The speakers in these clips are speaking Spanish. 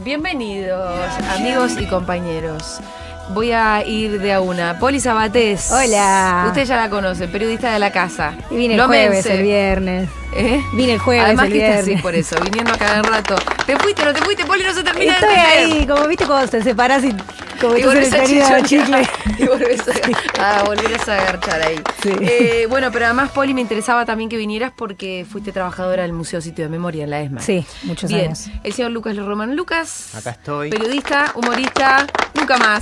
Bienvenidos, amigos y compañeros. Voy a ir de a una. Poli Sabatés. Hola. Usted ya la conoce, periodista de la casa. Y vine el jueves, el viernes. Vine el jueves, Además el que viernes. está así por eso, viniendo a cada rato. ¿Te fuiste, no te fuiste, Poli? No se termina Estoy de entender. ahí, como viste cuando te separás y como Y estás en el volvés a periodo de chichonear. chicle. Y volvés a agarchar ahí. Sí. Bueno, pero además, Poli, me interesaba también que vinieras porque fuiste trabajadora del Museo Sitio de Memoria en la ESMA. Sí, muchos Bien. años. El señor Lucas Romano Lucas. Acá estoy. Periodista, humorista, nunca más.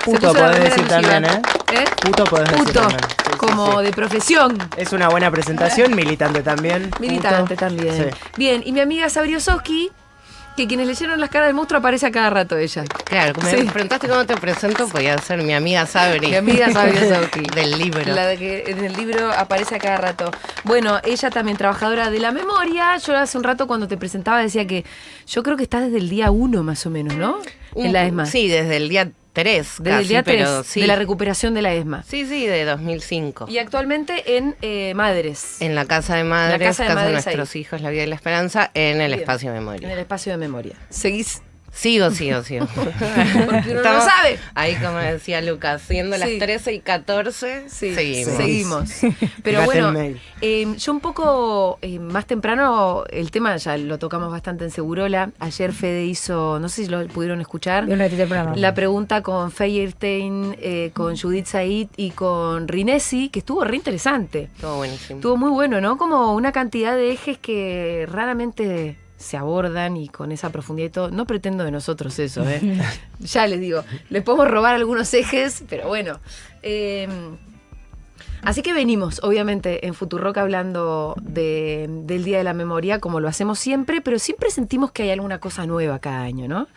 Puto Se puso la podés remera decir alusiva. también, ¿eh? Puto podés decir Puto, también. Sí, sí, como sí. de profesión. Es una buena presentación, militante también. Militante Puto. también. Sí. Bien, y mi amiga Sabri Ososki, que quienes leyeron Las caras del monstruo aparece a cada rato ella. Claro, como Sí. me preguntaste cómo te presento, podía ser mi amiga Sabri. Mi amiga Sabri Ososki. Del libro. La de que en el libro aparece a cada rato. Bueno, ella también trabajadora de la memoria. Yo hace un rato cuando te presentaba decía que yo creo que está desde el día 1 más o menos, ¿no? En la ESMA. Sí, desde el día 3. Desde el día 3 pero sí. de la recuperación de la ESMA. Sí, de 2005. Y actualmente en Madres. En la Casa de Madres, La Casa de Madres Nuestros ahí. Hijos, La Vida y la Esperanza, en el Bien. espacio de En memoria. el espacio de memoria. ¿Seguís? Sigo. Porque uno no Estamos sabe. Ahí, como decía Lucas, siendo las Sí. 13 y 14, Sí, seguimos. Pero Fíjate bueno, el mail. yo un poco más temprano, el tema ya lo tocamos bastante en Segurola. Ayer Fede hizo, no sé si lo pudieron escuchar, Vi un ratito el programa. la pregunta con Feyerstein, con Judith Said y con Rinesi, que estuvo re interesante. Todo buenísimo. Estuvo muy bueno, ¿no? Como una cantidad de ejes que raramente se abordan y con esa profundidad y todo. No pretendo de nosotros eso, ¿eh? Ya les digo, les podemos robar algunos ejes, pero bueno. Así que venimos, obviamente, en Futurock hablando del Día de la Memoria, como lo hacemos siempre, pero siempre sentimos que hay alguna cosa nueva cada año, ¿no?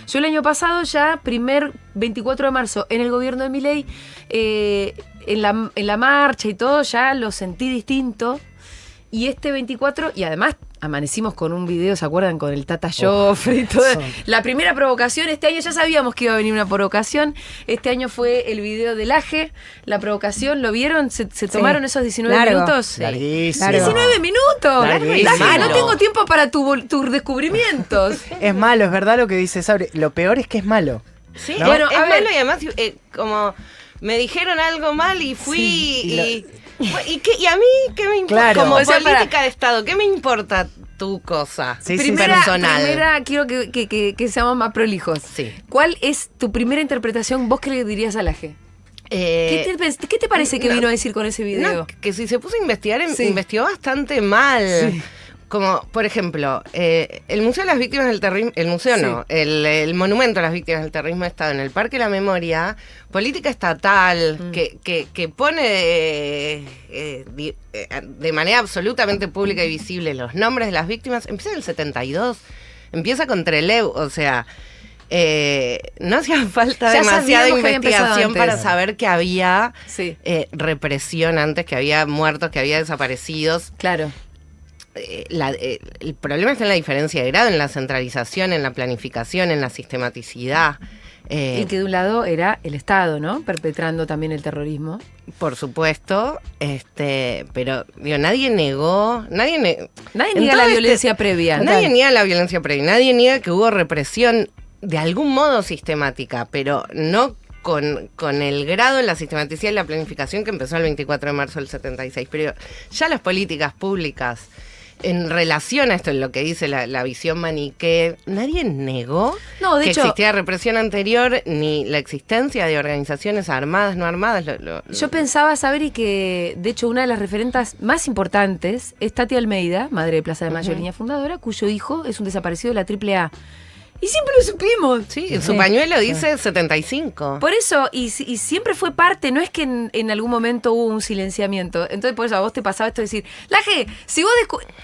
Yo el año pasado ya, primer 24 de marzo, en el gobierno de Milei, en la marcha y todo, ya lo sentí distinto. Y este 24, y además amanecimos con un video, ¿se acuerdan? Con el Tata Joffre y todo. La primera provocación, este año ya sabíamos que iba a venir una provocación. Este año fue el video del AGE, la provocación, ¿lo vieron? ¿Se tomaron esos 19 largo. minutos? Sí. Larguísimo. Claro. 19 minutos. Larguísimo. Laje, no tengo tiempo para tus descubrimientos. Es malo, es verdad lo que dice Sabri. Lo peor es que es malo. Sí, ¿No? Bueno, es a ver. malo y además como me dijeron algo mal y fui Sí, y a mí qué me importa Claro. como O sea, política de Estado, ¿qué me importa tu cosa? Sí, sí, personal. Primera, quiero que seamos más prolijos. Sí. ¿Cuál es tu primera interpretación? ¿Vos qué le dirías al AGE? ¿Qué te parece que no, vino a decir con ese video? No, que si se puso a investigar, Sí. investigó bastante mal. Sí. Como, por ejemplo, el Museo de las Víctimas del Terrorismo, el museo Sí. no, el Monumento a las Víctimas del Terrorismo ha estado en el Parque de la Memoria, política estatal, que pone de manera absolutamente pública y visible los nombres de las víctimas, empieza en el 72, empieza con Trelew, o sea... no hacía falta Ya demasiada sabíamos que había empezado investigación antes. para saber que había Sí. represión antes, que había muertos, que había desaparecidos. Claro. El problema está en la diferencia de grado, en la centralización, en la planificación, en la sistematicidad. Y que de un lado era el Estado, ¿no? Perpetrando también el terrorismo. Por supuesto, pero digo, nadie negó, Nadie en niega todo la violencia previa. Nadie niega la violencia previa, nadie niega que hubo represión de algún modo sistemática, pero no con el grado en la sistematicidad y la planificación que empezó el 24 de marzo del 76. Pero ya las políticas públicas, en relación a esto, en lo que dice la visión maniquea, nadie negó No, de que hecho, existía represión anterior, ni la existencia de organizaciones armadas, no armadas. yo pensaba saber y que, de hecho, una de las referentas más importantes es Tati Almeida, madre de Plaza de Mayo, línea fundadora, cuyo hijo es un desaparecido de la AAA. Y siempre lo supimos. Sí, su pañuelo dice 75. Por eso, y siempre fue parte, no es que en algún momento hubo un silenciamiento. Entonces, por eso a vos te pasaba esto de decir, Laje, si vos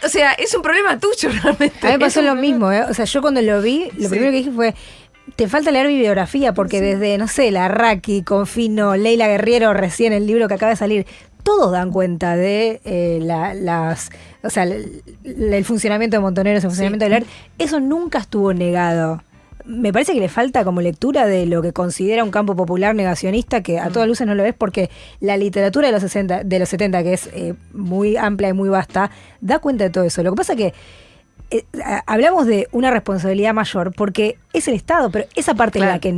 o sea, es un problema tuyo realmente. A mí me pasó Es un lo problema- mismo, ¿eh? O sea, yo cuando lo vi, lo primero que dije fue, te falta leer bibliografía, porque desde, no sé, la Raki, Confino, Leila Guerriero, recién el libro que acaba de salir, todos dan cuenta de o sea, el funcionamiento de Montoneros, el funcionamiento del ERT. Eso nunca estuvo negado. Me parece que le falta como lectura de lo que considera un campo popular negacionista, que a todas luces no lo ves, porque la literatura de los 70, que es muy amplia y muy vasta, da cuenta de todo eso. Lo que pasa es que hablamos de una responsabilidad mayor porque es el Estado, pero esa parte Claro. es la que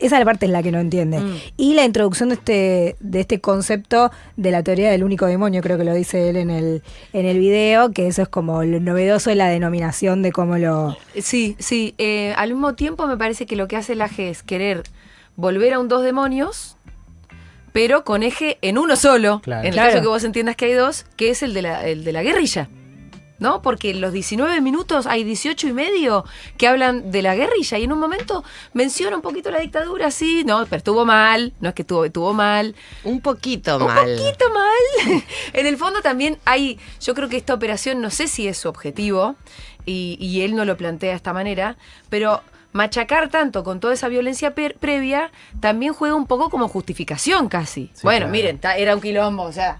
esa es la parte en la que no entiende. Y la introducción de este concepto de la teoría del único demonio, creo que lo dice él en el video, que eso es como lo novedoso de la denominación de cómo lo... Sí, sí. Al mismo tiempo me parece que lo que hace el AGE es querer volver a un dos demonios, pero con eje en uno solo. Claro. En el Claro. caso que vos entiendas que hay dos, que es el de la guerrilla. ¿No? Porque en los 19 minutos hay 18 y medio que hablan de la guerrilla y en un momento menciona un poquito la dictadura, sí, no, pero estuvo mal, no es que estuvo mal. Un poquito Un mal. poquito mal. En el fondo también hay, yo creo que esta operación, no sé si es su objetivo, y él no lo plantea de esta manera, pero machacar tanto con toda esa violencia previa también juega un poco como justificación casi. Sí, Bueno, claro. miren, era un quilombo, o sea,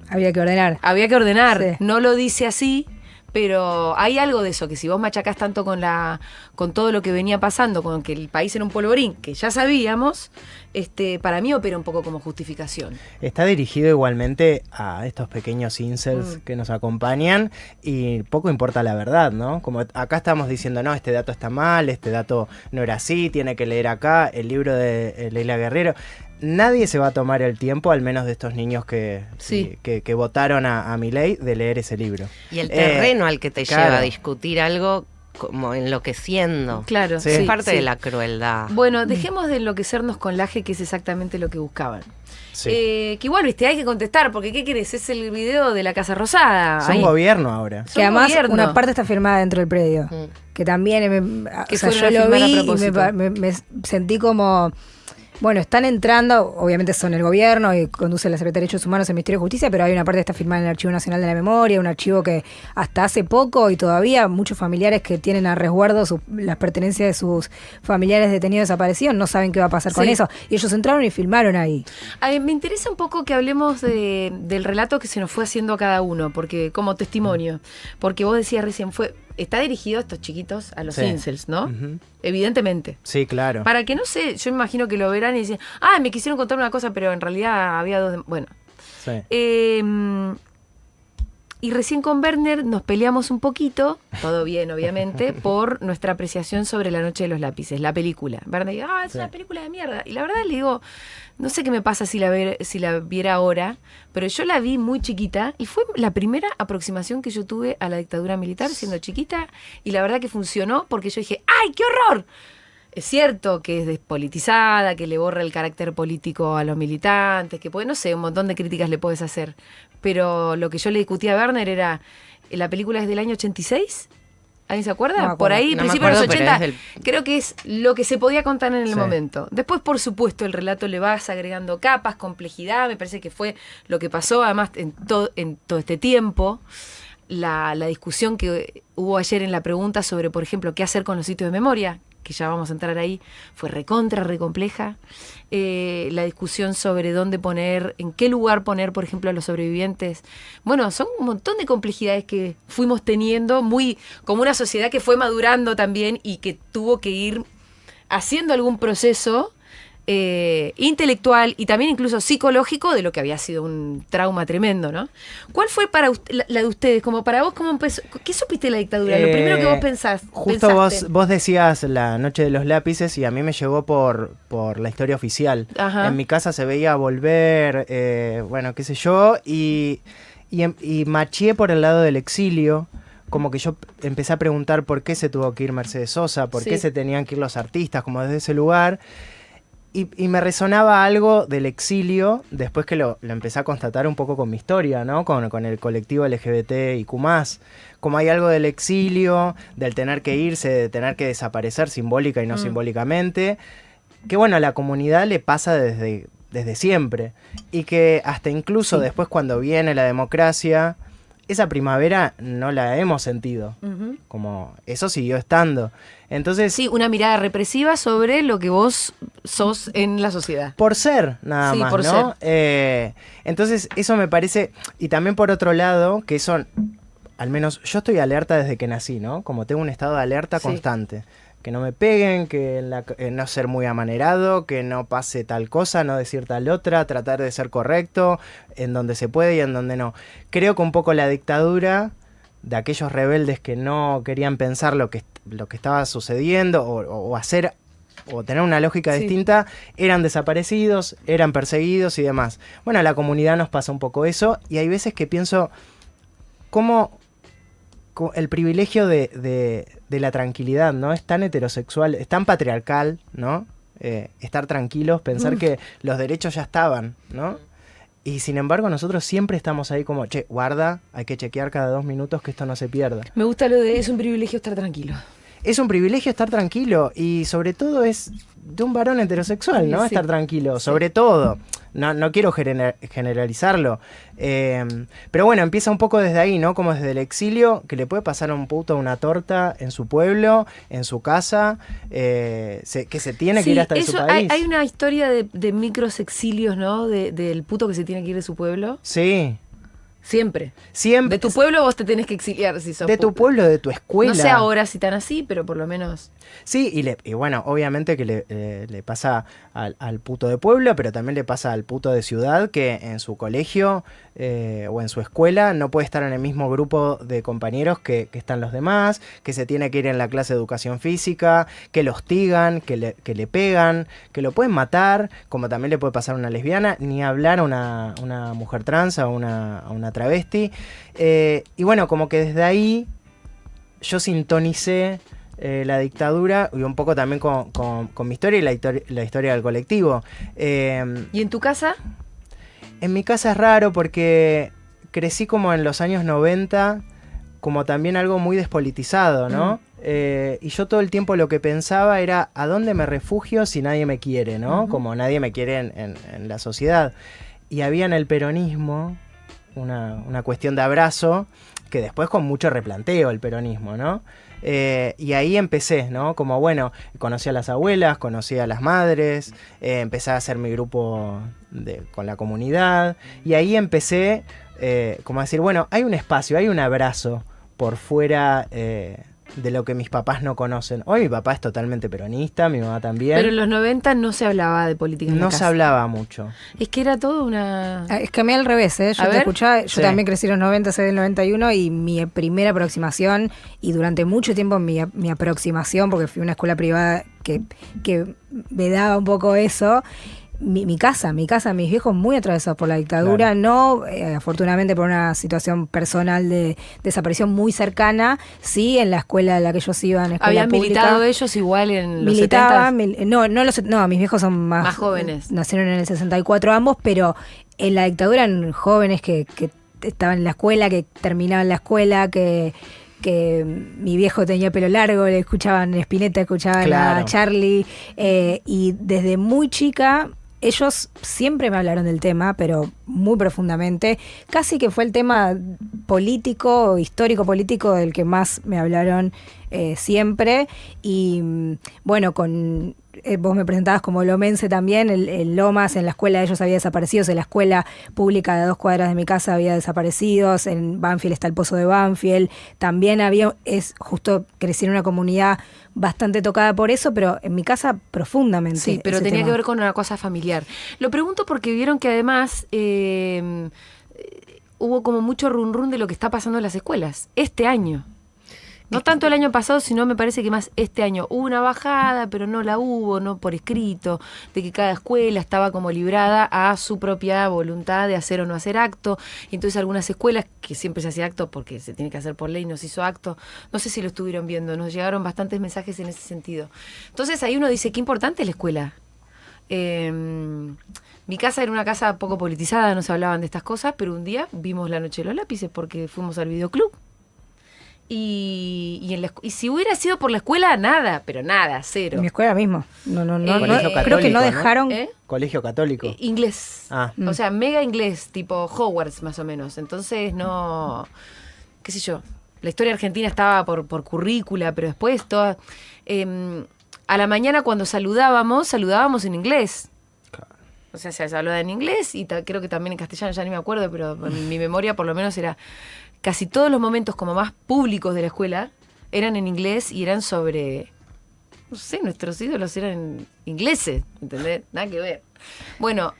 Había que ordenar. había que ordenar. Sí. No lo dice así, pero hay algo de eso, que si vos machacás tanto con todo lo que venía pasando, con que el país era un polvorín, que ya sabíamos, para mí opera un poco como justificación. Está dirigido igualmente a estos pequeños incels que nos acompañan y poco importa la verdad, ¿no? Como acá estamos diciendo, no, este dato está mal, este dato no era así, tiene que leer acá el libro de Leila Guerriero. Nadie se va a tomar el tiempo, al menos de estos niños que votaron a Milei, de leer ese libro. Y el terreno al que te claro. lleva a discutir algo como enloqueciendo. Claro, Sí. Es sí, parte sí. de la crueldad. Bueno, dejemos de enloquecernos con Laje, que es exactamente lo que buscaban. Sí. Que igual, viste, hay que contestar, porque ¿qué querés? Es el video de la Casa Rosada. Son Ahí. gobierno ahora. Son Que además gobierno. una parte está firmada dentro del predio. Mm. Que también Que o sea, fueron yo a lo filmar a vi y propósito. me sentí como... Bueno, están entrando, obviamente son el gobierno y conduce la Secretaría de Derechos Humanos, el Ministerio de Justicia, pero hay una parte que está firmada en el Archivo Nacional de la Memoria, un archivo que hasta hace poco y todavía muchos familiares que tienen a resguardo las pertenencias de sus familiares detenidos desaparecidos no saben qué va a pasar con Sí. eso. Y ellos entraron y filmaron ahí. Ay, me interesa un poco que hablemos del relato que se nos fue haciendo a cada uno, porque como testimonio, porque vos decías recién, está dirigido a estos chiquitos, a los Sí. incels, ¿no? Ujú. Evidentemente. Sí, claro. Para que no sé, yo me imagino que lo verán y dicen, me quisieron contar una cosa, pero en realidad había dos. Bueno. Sí. Y recién con Werner nos peleamos un poquito, todo bien obviamente, por nuestra apreciación sobre La Noche de los Lápices, la película. Werner dice, es Sí. una película de mierda. Y la verdad le digo, no sé qué me pasa si la viera ahora, pero yo la vi muy chiquita y fue la primera aproximación que yo tuve a la dictadura militar siendo chiquita y la verdad que funcionó porque yo dije, ¡ay, qué horror! Es cierto que es despolitizada, que le borra el carácter político a los militantes, que puede, no sé, un montón de críticas le puedes hacer. Pero lo que yo le discutía a Werner era, la película es del año 86, ¿alguien se acuerda? No me acuerdo. Por ahí, No me principio de los acuerdo, pero 80, es del- creo que es lo que se podía contar en el Sí. momento. Después, por supuesto, el relato le vas agregando capas, complejidad, me parece que fue lo que pasó, además, en todo este tiempo. La discusión que hubo ayer en la pregunta sobre, por ejemplo, qué hacer con los sitios de memoria, que ya vamos a entrar ahí, fue recompleja. La discusión sobre dónde poner, en qué lugar poner, por ejemplo, a los sobrevivientes. Bueno, son un montón de complejidades que fuimos teniendo, muy como una sociedad que fue madurando también y que tuvo que ir haciendo algún proceso intelectual y también incluso psicológico de lo que había sido un trauma tremendo, ¿no? ¿Cuál fue para la de ustedes? Como para vos, ¿cómo empezó? ¿Qué supiste de la dictadura? Lo primero que vos pensaste. Justo vos decías La Noche de los Lápices y a mí me llegó por la historia oficial. Ajá. En mi casa se veía Volver, bueno, qué sé yo, y machié por el lado del exilio. Como que yo empecé a preguntar por qué se tuvo que ir Mercedes Sosa, por Sí. qué se tenían que ir los artistas, como desde ese lugar. Y me resonaba algo del exilio, después que lo empecé a constatar un poco con mi historia, ¿no? Con el colectivo LGBTIQ+. Como hay algo del exilio, del tener que irse, de tener que desaparecer simbólica y no simbólicamente, que bueno, a la comunidad le pasa desde siempre. Y que hasta incluso después cuando viene la democracia, esa primavera no la hemos sentido. Ujú. Como eso siguió estando. Entonces, Sí, una mirada represiva sobre lo que vos sos en la sociedad. por ser, nada Sí, más, por ¿no? Entonces, eso me parece, y también por otro lado, que eso, al menos yo estoy alerta desde que nací, ¿no? Como tengo un estado de alerta Sí. constante. Que no me peguen, que no ser muy amanerado, que no pase tal cosa, no decir tal otra, tratar de ser correcto en donde se puede y en donde no. Creo que un poco la dictadura de aquellos rebeldes que no querían pensar lo que estaba sucediendo o hacer o tener una lógica distinta, eran desaparecidos, eran perseguidos y demás. Bueno, a la comunidad nos pasa un poco eso, y hay veces que pienso cómo el privilegio de la tranquilidad, ¿no? Es tan heterosexual, es tan patriarcal, ¿no? Estar tranquilos, pensar que los derechos ya estaban, ¿no? Y sin embargo nosotros siempre estamos ahí como, che, guarda, hay que chequear cada 2 minutos que esto no se pierda. Me gusta lo de es un privilegio estar tranquilo. Es un privilegio estar tranquilo, y sobre todo es de un varón heterosexual, ¿no? Sí. Estar tranquilo, sobre todo. No quiero generalizarlo. Pero bueno, empieza un poco desde ahí, ¿no? Como desde el exilio, que le puede pasar a un puto una torta en su pueblo, en su casa, que se tiene que ir hasta de su país. Hay una historia de micros exilios, ¿no? Del puto que se tiene que ir de su pueblo. Sí. Siempre. Siempre. De tu pueblo vos te tenés que exiliar si sos de tu puto. pueblo, de tu escuela. No sé ahora si tan así, pero por lo menos... Sí, y bueno, obviamente que le pasa al puto de pueblo, pero también le pasa al puto de ciudad, que en su colegio o en su escuela no puede estar en el mismo grupo de compañeros que están los demás, que se tiene que ir en la clase de educación física, que lo hostigan, que le pegan, que lo pueden matar, como también le puede pasar a una lesbiana, ni hablar a una mujer trans, a una travesti. Y bueno, como que desde ahí yo sintonicé la dictadura, y un poco también con mi historia y la historia del colectivo. ¿Y en tu casa? En mi casa es raro porque crecí como en los años 90, como también algo muy despolitizado, ¿no? Y yo todo el tiempo lo que pensaba era ¿a dónde me refugio si nadie me quiere, ¿no? Como nadie me quiere en la sociedad. Y había en el peronismo una cuestión de abrazo, que después con mucho replanteo el peronismo, ¿no? Y ahí empecé, ¿no? Como bueno, conocí a las abuelas, conocí a las madres, empecé a hacer mi grupo con la comunidad, y ahí empecé como a decir, bueno, hay un espacio, hay un abrazo por fuera de lo que mis papás no conocen. Hoy mi papá es totalmente peronista, mi mamá también. Pero en los 90 no se hablaba de política en la No casa. se hablaba mucho. Es que era todo una... Es que a mí al revés, ¿eh? Yo A te ver. escuchaba, yo Sí. también crecí en los 90, soy del 91, y mi primera aproximación, y durante mucho tiempo mi aproximación, porque fui a una escuela privada que me daba un poco eso, mi casa, mis viejos muy atravesados por la dictadura, Claro. no afortunadamente por una situación personal de desaparición muy cercana, sí en la escuela a la que ellos iban, escuela ¿Habían pública. militado ellos igual en los Militaban, 70? no, mis viejos son Más jóvenes. Nacieron en el 64 ambos, pero en la dictadura eran jóvenes que estaban en la escuela, que terminaban la escuela, que mi viejo tenía pelo largo, le escuchaban Spinetta, escuchaban Claro. a Charlie, y desde muy chica ellos siempre me hablaron del tema, pero muy profundamente. Casi que fue el tema político, histórico político, del que más me hablaron siempre. Y bueno, vos me presentabas como lomense también, el Lomas, en la escuela de ellos había desaparecidos, en la escuela pública de 2 cuadras de mi casa había desaparecidos, en Banfield está el Pozo de Banfield, también justo crecí en una comunidad bastante tocada por eso, pero en mi casa profundamente. Sí, pero ese tenía tema. que ver con una cosa familiar. Lo pregunto porque vieron que además hubo como mucho run de lo que está pasando en las escuelas este año. No tanto el año pasado, sino me parece que más este año. Hubo una bajada, pero no la hubo, no por escrito, de que cada escuela estaba como librada a su propia voluntad de hacer o no hacer acto. Y entonces algunas escuelas, que siempre se hacía acto porque se tiene que hacer por ley, no se hizo acto. No sé si lo estuvieron viendo, nos llegaron bastantes mensajes en ese sentido. Entonces ahí uno dice, qué importante es la escuela. Mi casa era una casa poco politizada, no se hablaban de estas cosas, pero un día vimos La Noche de los Lápices porque fuimos al videoclub. Y si hubiera sido por la escuela, nada, pero nada, cero. En mi escuela mismo. No, Colegio creo que católico, no dejaron. ¿Eh? Colegio católico. Inglés. Ah. O sea, mega inglés, tipo Hogwarts más o menos. Entonces no, qué sé yo, la historia argentina estaba por currícula, pero después toda... a la mañana cuando saludábamos en inglés. O sea, se hablaba en inglés y creo que también en castellano, ya ni me acuerdo, pero en mi memoria por lo menos era... Casi todos los momentos como más públicos de la escuela eran en inglés y eran sobre... No sé, nuestros ídolos eran ingleses, ¿entendés? Nada que ver. Bueno,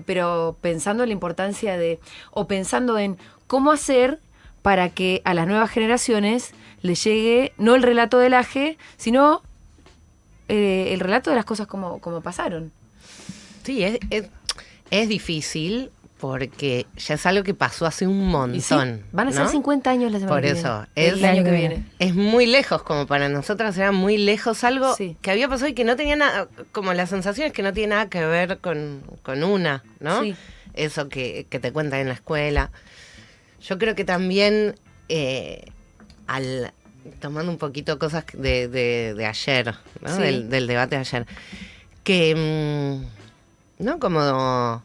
pero pensando en la importancia o pensando en cómo hacer para que a las nuevas generaciones les llegue no el relato del Aje, sino el relato de las cosas como pasaron. Sí, es difícil porque ya es algo que pasó hace un montón. Y sí, van a ser ¿no? 50 años la semana Por que eso, viene. El año que viene. Es muy lejos, como para nosotras era muy lejos algo Sí. que había pasado y que no tenía nada, como la sensación es que no tiene nada que ver con una, ¿no? Sí. Eso que te cuentan en la escuela. Yo creo que también, tomando un poquito cosas de ayer, ¿no? Sí. Del debate de ayer, que, ¿no? Como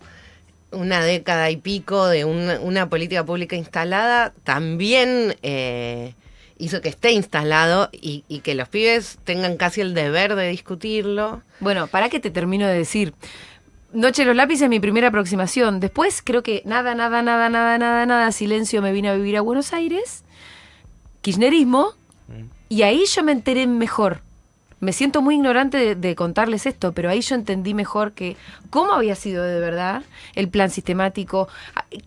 una década y pico de una política pública instalada también hizo que esté instalado y que los pibes tengan casi el deber de discutirlo. Bueno, para que te termino de decir. Noche de los lápices, mi primera aproximación. Después creo que nada, silencio, me vine a vivir a Buenos Aires. Kirchnerismo. Y ahí yo me enteré mejor. Me siento muy ignorante de contarles esto, pero ahí yo entendí mejor que cómo había sido de verdad el plan sistemático,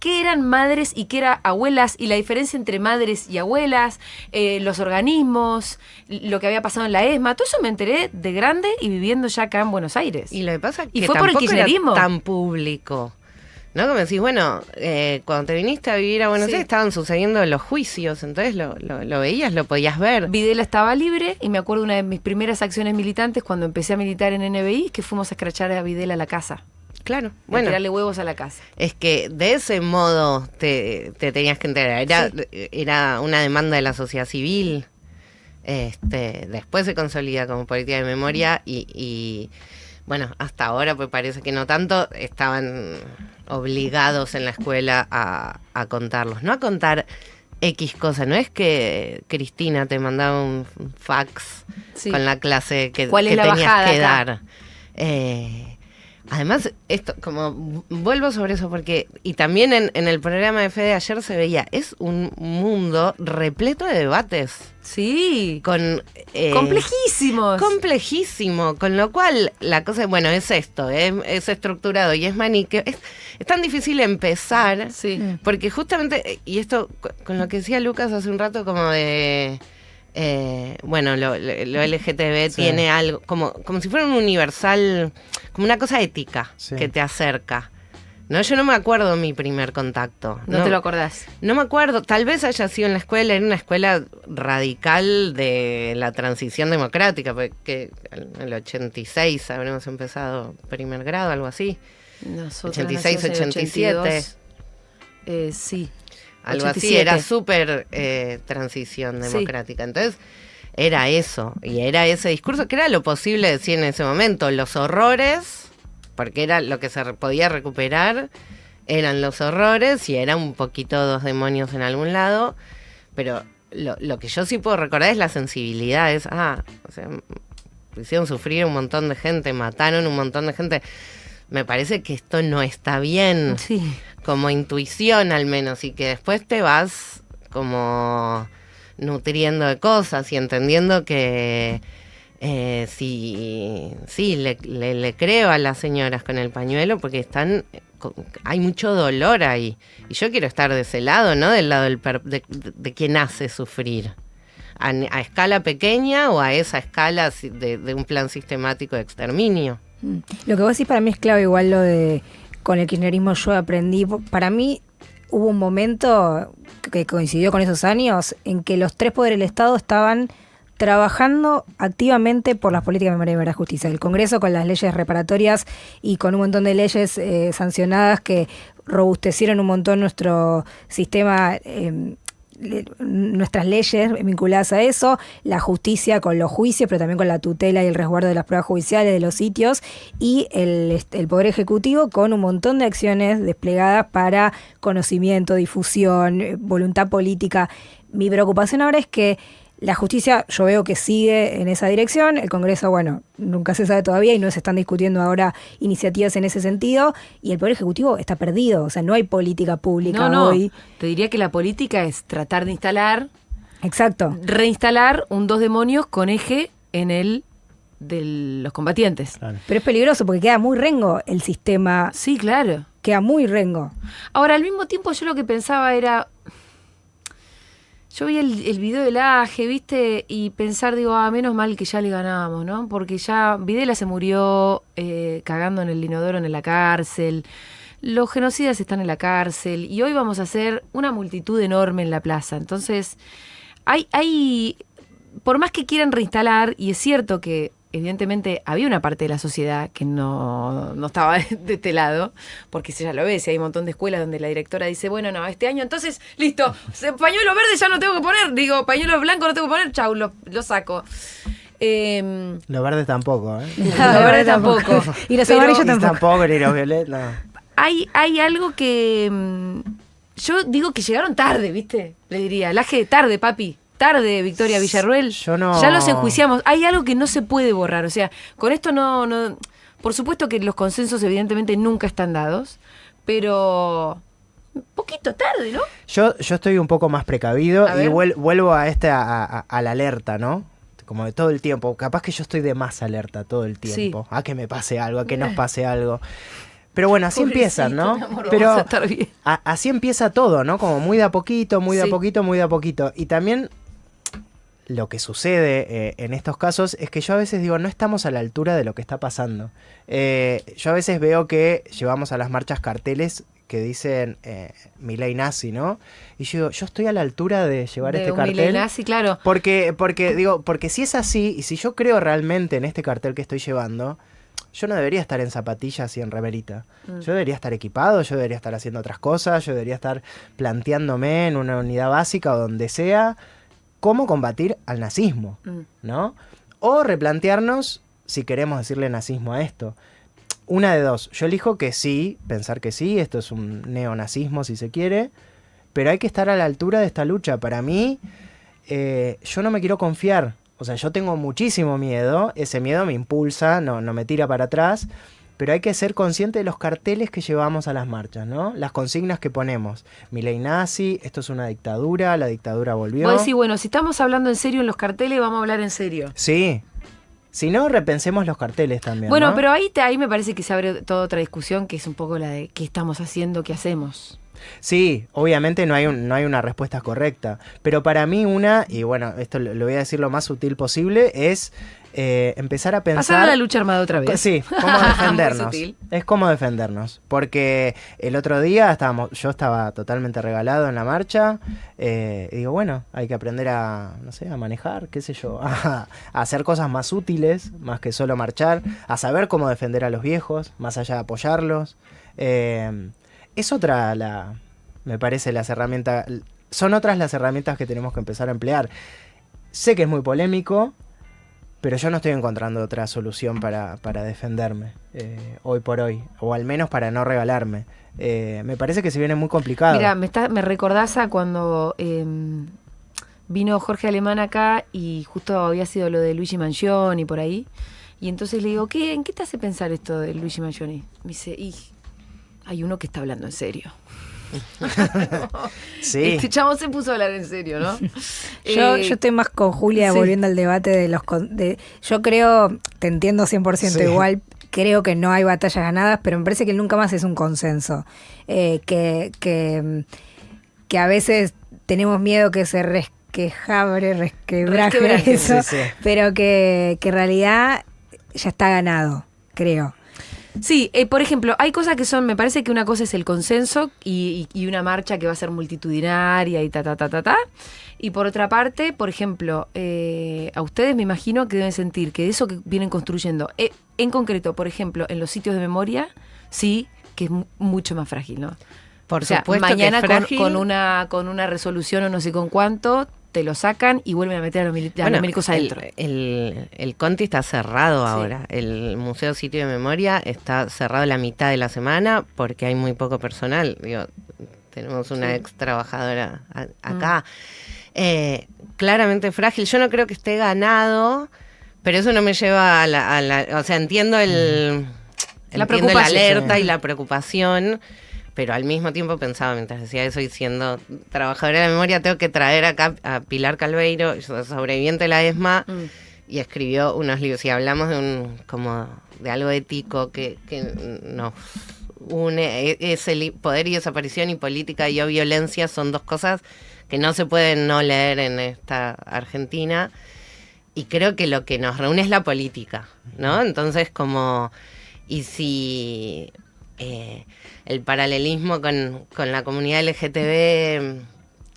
qué eran madres y qué eran abuelas, y la diferencia entre madres y abuelas, los organismos, lo que había pasado en la ESMA, todo eso me enteré de grande y viviendo ya acá en Buenos Aires. Y lo que pasa es Y que fue por el tampoco kirchnerismo. era tan público. ¿No? Como decís, bueno, cuando te viniste a vivir a Buenos Sí. Aires estaban sucediendo los juicios, entonces lo veías, lo podías ver. Videla estaba libre y me acuerdo una de mis primeras acciones militantes cuando empecé a militar en NBI, que fuimos a escrachar a Videla a la casa. Claro, Bueno, bueno, tirarle huevos a la casa. es que de ese modo te tenías que enterar. Era una demanda de la sociedad civil. Después se consolida como política de memoria y bueno, hasta ahora pues parece que no tanto, estaban obligados en la escuela a contarlos, no a contar X cosa, no es que Cristina te mandaba un fax Sí. con la clase que ¿Cuál es que la tenías bajada que acá? dar. Además, esto, como vuelvo sobre eso porque, y también en el programa de Fede ayer se veía, es un mundo repleto de debates. Sí. Con Complejísimos. complejísimo, con lo cual la cosa, bueno, es esto, es estructurado y es maniqueo. Es tan difícil empezar, Sí. porque justamente, y esto con lo que decía Lucas hace un rato, como de, bueno, lo LGTB Sí. tiene algo, como si fuera un universal, como una cosa ética Sí. que te acerca. No, yo no me acuerdo mi primer contacto. No te lo acordás. No me acuerdo, tal vez haya sido en la escuela, era una escuela radical de la transición democrática, porque en el 86 habremos empezado primer grado, algo así. Nosotros 86, 87. Sí. Algo 87. así, era súper transición Sí. democrática. Entonces, era eso, y era ese discurso, que era lo posible decir en ese momento, los horrores, porque era lo que se podía recuperar, eran los horrores, y era un poquito dos demonios en algún lado, pero lo que yo sí puedo recordar es la sensibilidad, o sea, hicieron sufrir un montón de gente, mataron un montón de gente. Me parece que esto no está bien, Sí. como intuición al menos, y que después te vas como nutriendo de cosas y entendiendo que sí, le creo a las señoras con el pañuelo porque hay mucho dolor ahí. Y yo quiero estar de ese lado, ¿no? Del lado de quien hace sufrir. A escala pequeña o a esa escala de un plan sistemático de exterminio. Lo que vos decís para mí es clave, igual lo de con el kirchnerismo yo aprendí. Para mí hubo un momento que coincidió con esos años en que los tres poderes del Estado estaban trabajando activamente por las políticas de memoria y verdad y justicia. El Congreso con las leyes reparatorias y con un montón de leyes sancionadas que robustecieron un montón nuestro sistema, nuestras leyes vinculadas a eso, la justicia con los juicios, pero también con la tutela y el resguardo de las pruebas judiciales, de los sitios, y el Poder Ejecutivo con un montón de acciones desplegadas para conocimiento, difusión, voluntad política. Mi preocupación ahora es que la justicia, yo veo que sigue en esa dirección. El Congreso, bueno, nunca se sabe todavía y no se están discutiendo ahora iniciativas en ese sentido. Y el Poder Ejecutivo está perdido. O sea, no hay política pública No. hoy. Te diría que la política es tratar de instalar, Exacto. reinstalar un dos demonios con eje en el de los combatientes. Claro. Pero es peligroso porque queda muy rengo el sistema. Sí, claro. Queda muy rengo. Ahora, al mismo tiempo yo lo que pensaba era, yo vi el video del Aje, ¿viste? Y pensar, digo, menos mal que ya le ganamos, ¿no? Porque ya Videla se murió cagando en el inodoro en la cárcel. Los genocidas están en la cárcel. Y hoy vamos a hacer una multitud enorme en la plaza. Entonces, hay por más que quieran reinstalar, y es cierto que evidentemente había una parte de la sociedad que no estaba de este lado, porque ya lo ves, hay un montón de escuelas donde la directora dice, bueno, no, este año entonces, listo, pañuelo verde ya no tengo que poner, digo, pañuelo blanco no tengo que poner, chau, lo saco. Los verdes tampoco, ¿eh? Los verdes tampoco. Y los Pero- amarillos Y tampoco. tampoco, ni los violetas, no. Hay algo que yo digo que llegaron tarde, ¿viste? Le diría, Laje, tarde, papi. Tarde, Victoria Villarruel. Yo no- Ya los enjuiciamos. Hay algo que no se puede borrar. O sea, con esto no. Por supuesto que los consensos, evidentemente, nunca están dados. Pero. Un poquito tarde, ¿no? Yo estoy un poco más precavido A y ver. vuelvo a a la alerta, ¿no? Como de todo el tiempo. Capaz que yo estoy de más alerta todo el tiempo. A que me pase algo, a que nos pase algo. Pero bueno, así empiezan, ¿no? Pobrecito, mi amor, Pero vamos a estar bien. así empieza todo, ¿no? Como muy de a poquito, muy de a Sí. poquito, muy de a poquito. Y también lo que sucede en estos casos es que yo a veces digo, no estamos a la altura de lo que está pasando. Yo a veces veo que llevamos a las marchas carteles que dicen Milei nazi, ¿no? Y yo digo, yo estoy a la altura de llevar De este un cartel. Milei nazi, claro. Porque si es así, y si yo creo realmente en este cartel que estoy llevando, yo no debería estar en zapatillas y en remerita. Yo debería estar equipado, yo debería estar haciendo otras cosas, yo debería estar planteándome en una unidad básica o donde sea cómo combatir al nazismo, ¿no? O replantearnos si queremos decirle nazismo a esto. Una de dos. Yo elijo que sí, pensar que sí, esto es un neonazismo si se quiere, pero hay que estar a la altura de esta lucha. Para mí, yo no me quiero confiar. O sea, yo tengo muchísimo miedo, ese miedo me impulsa, no me tira para atrás, pero hay que ser consciente de los carteles que llevamos a las marchas, ¿no? Las consignas que ponemos. Milei nazi, esto es una dictadura, la dictadura volvió. Vos decís, bueno, si estamos hablando en serio en los carteles, vamos a hablar en serio. Sí. Si no, repensemos los carteles también, Bueno, ¿no? pero ahí me parece que se abre toda otra discusión, que es un poco la de qué estamos haciendo, qué hacemos. Sí, obviamente no hay una respuesta correcta, pero para mí y bueno, esto lo voy a decir lo más sutil posible, es empezar a Pasar pensar... a la lucha armada otra vez. Sí, cómo Muy defendernos. sutil. Es cómo defendernos, porque el otro día yo estaba totalmente regalado en la marcha, y digo, bueno, hay que aprender a, no sé, a manejar, qué sé yo, a hacer cosas más útiles, más que solo marchar, a saber cómo defender a los viejos, más allá de apoyarlos. Es me parece, las herramientas, son otras las herramientas que tenemos que empezar a emplear. Sé que es muy polémico, pero yo no estoy encontrando otra solución para defenderme hoy por hoy, o al menos para no regalarme. Me parece que se viene muy complicado. Mira, me recordás a cuando vino Jorge Alemán acá y justo había sido lo de Luigi Mangioni por ahí. Y entonces le digo, ¿en qué te hace pensar esto de Luigi Mangioni? Me dice, hay uno que está hablando en serio. Sí. Este chavo se puso a hablar en serio, ¿no? Yo estoy más con Julia sí. volviendo al debate de yo creo, te entiendo 100% Sí. igual, creo que no hay batallas ganadas, pero me parece que nunca más es un consenso. Que a veces tenemos miedo que se resquebraje Resquebraje, eso, sí, sí. pero que en realidad ya está ganado, creo. Sí, por ejemplo, hay cosas que son, me parece que una cosa es el consenso y una marcha que va a ser multitudinaria y ta. Y por otra parte, por ejemplo, a ustedes me imagino que deben sentir que eso que vienen construyendo, en concreto, por ejemplo, en los sitios de memoria, sí, que es mucho más frágil, ¿no? Por O sea, supuesto mañana que es frágil. con una resolución o no sé con cuánto, te lo sacan y vuelven a meter a los milicos adentro. El Conti está cerrado Sí. ahora. El Museo Sitio de Memoria está cerrado la mitad de la semana porque hay muy poco personal. Digo, tenemos una ex trabajadora acá. Claramente frágil. Yo no creo que esté ganado, pero eso no me lleva a la o sea, entiendo entiendo la preocupación. alerta y la preocupación. Pero al mismo tiempo pensaba, mientras decía eso y siendo trabajadora de la memoria, tengo que traer acá a Pilar Calveiro, sobreviviente de la ESMA, y escribió unos libros. Y hablamos de algo ético que nos poder y desaparición y política y o violencia son dos cosas que no se pueden no leer en esta Argentina. Y creo que lo que nos reúne es la política, ¿no? Entonces, y si el paralelismo con la comunidad LGTB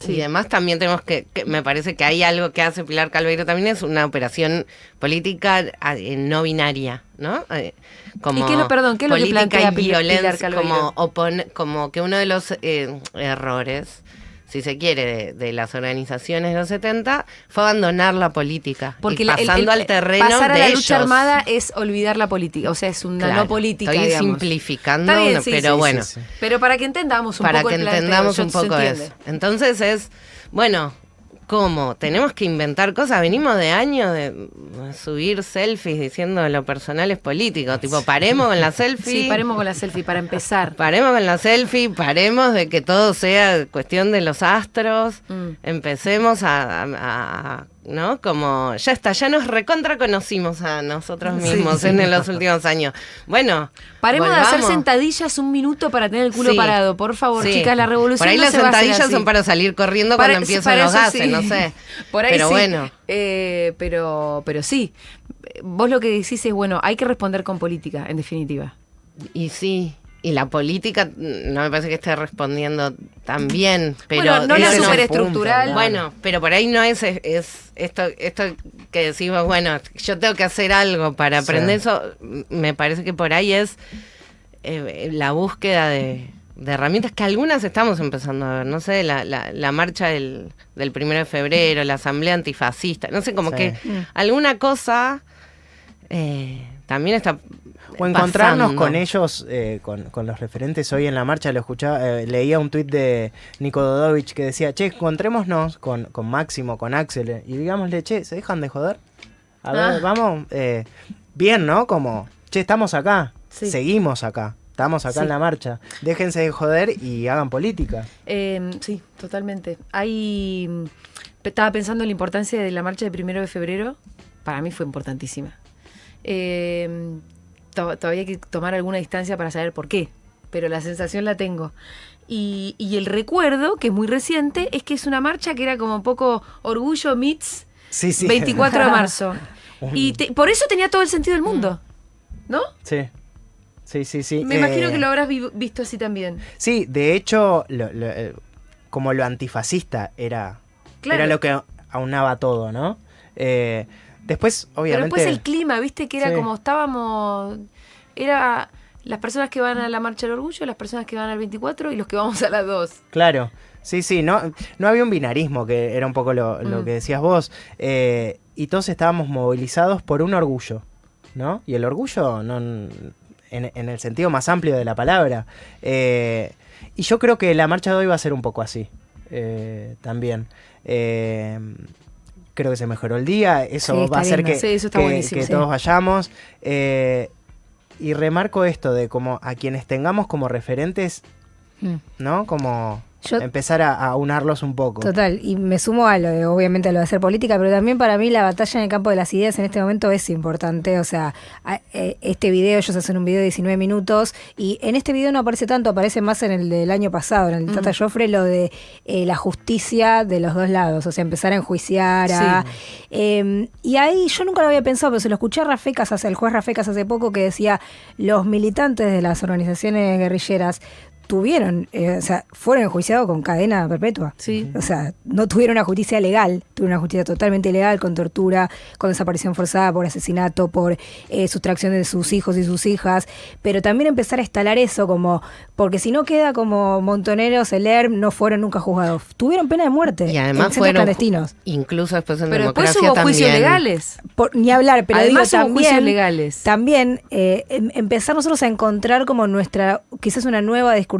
y demás, también tenemos que me parece que hay algo que hace Pilar Calveiro también, es una operación política no binaria, ¿no? Como ¿Y qué es lo que plantea y violencia, Pilar Calveiro? como que uno de los errores, si se quiere, de las organizaciones de los 70, fue abandonar la política. Porque y pasando al terreno pasar a de la ellos. lucha armada es olvidar la política, o sea, es una Claro, no política, estoy digamos. simplificando, Está bien, sí, pero sí, bueno. sí. Pero para que entendamos un Para poco que el planteo, entendamos un se poco entiende. eso. Entonces bueno, ¿cómo? Tenemos que inventar cosas. Venimos de años de subir selfies diciendo lo personal es político. Tipo, paremos con la selfie. Sí, paremos con la selfie para empezar. Paremos con la selfie, paremos de que todo sea cuestión de los astros. Empecemos ¿no? Como, ya está, ya nos recontra conocimos a nosotros mismos en los últimos años. Bueno, Paremos de hacer volvamos. sentadillas un minuto para tener el culo Sí. parado. Por favor, Sí. chicas, la revolución Por ahí no las se va a hacer sentadillas así. son para salir corriendo Para- cuando empiezan para los eso gases, sí. no sé. Por ahí pero sí. bueno. Pero sí. Vos lo que decís es, bueno, hay que responder con política, en definitiva. Y sí, y la política no me parece que esté respondiendo tan bien, pero bueno, no la ese es el superestructural. punto, bueno, pero por ahí no es esto que decimos, bueno, yo tengo que hacer algo para aprender eso, me parece que por ahí es la búsqueda de herramientas que algunas estamos empezando a ver, no sé, la marcha del 1 de febrero, la asamblea antifascista, no sé, como Sí. que alguna cosa también está O encontrarnos pasando. con ellos, con los referentes hoy en la marcha. Lo escuchaba, leía un tuit de Nico Dodovich que decía, che, encontrémonos con Máximo, con Axel, y digámosle, che, ¿se dejan de joder? A ver, vamos, bien, ¿no? Como, che, estamos acá, Sí. seguimos acá, estamos acá Sí. en la marcha. Déjense de joder y hagan política. Sí, totalmente. Estaba pensando en la importancia de la marcha del 1 de febrero. Para mí fue importantísima. Todavía hay que tomar alguna distancia para saber por qué, pero la sensación la tengo. Y el recuerdo, que es muy reciente, es que es una marcha que era como un poco orgullo meets Sí, sí. 24 de marzo. Y por eso tenía todo el sentido del mundo, ¿no? Sí. Sí, sí, sí. Me imagino que lo habrás visto así también. Sí, de hecho, como lo antifascista era Claro. lo que aunaba todo, ¿no? Después, Pero obviamente... después el clima, viste, que era Sí. como estábamos... Era las personas que van a la Marcha del Orgullo, las personas que van al 24 y los que vamos a las 2. Claro, sí, sí, no había un binarismo, que era un poco lo que decías vos, y todos estábamos movilizados por un orgullo, ¿no? Y el orgullo no, en el sentido más amplio de la palabra. Y yo creo que la marcha de hoy va a ser un poco así, también. Creo que se mejoró el día, eso Sí, va está a hacer lindo. que, Sí, eso está que- buenísimo, que sí. todos vayamos. Y remarco esto de como a quienes tengamos como referentes, ¿no? Como Yo- empezar a unarlos un poco. Total, y me sumo a lo de, obviamente, a lo de hacer política, pero también para mí la batalla en el campo de las ideas en este momento es importante. O sea, este video, ellos hacen un video de 19 minutos, y en este video no aparece tanto, aparece más en el del año pasado, en el de Tata Joffre, lo de la justicia de los dos lados, o sea, empezar a enjuiciar a... y ahí yo nunca lo había pensado, pero se lo escuché a Rafecas, el juez Rafecas hace poco, que decía, los militantes de las organizaciones guerrilleras tuvieron, o sea, fueron enjuiciados con cadena perpetua. Sí. O sea, no tuvieron una justicia legal, tuvieron una justicia totalmente ilegal, con tortura, con desaparición forzada, por asesinato, por sustracción de sus hijos y sus hijas, pero también empezar a instalar eso como, porque si no queda como Montoneros, el ERM, no fueron nunca juzgados. Tuvieron pena de muerte Y en además centros fueron clandestinos. incluso después en Pero después democracia hubo juicios también. legales. Ni hablar, pero Además digo, hubo juicios también, legales. también empezar nosotros a encontrar como nuestra, quizás una nueva discursividad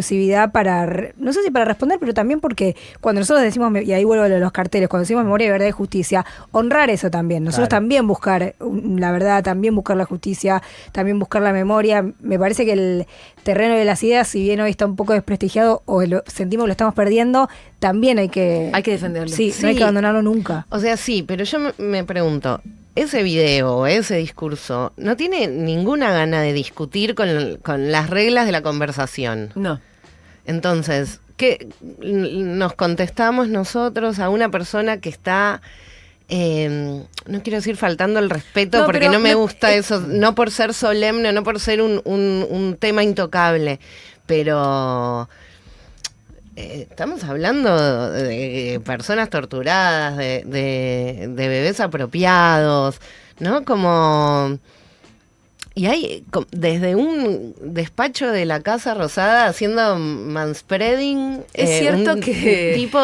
para, no sé si para responder, pero también porque cuando nosotros decimos, y ahí vuelvo a lo de los carteles, cuando decimos memoria, verdad y justicia, honrar eso también. Nosotros Claro. también buscar la verdad, también buscar la justicia, también buscar la memoria. Me parece que el terreno de las ideas, si bien hoy está un poco desprestigiado o sentimos que lo estamos perdiendo, también hay que Hay que defenderlo. Sí, Sí. no hay que abandonarlo nunca. O sea, sí, pero yo me pregunto, ese video o ese discurso no tiene ninguna gana de discutir con las reglas de la conversación. No. Entonces, ¿qué nos contestamos nosotros a una persona que está, no quiero decir faltando el respeto, No, porque pero no me gusta eso, no por ser solemne, no por ser un tema intocable, pero estamos hablando de personas torturadas, de bebés apropiados, ¿no? Como... Y hay desde un despacho de la Casa Rosada haciendo manspreading. Es cierto que... Tipo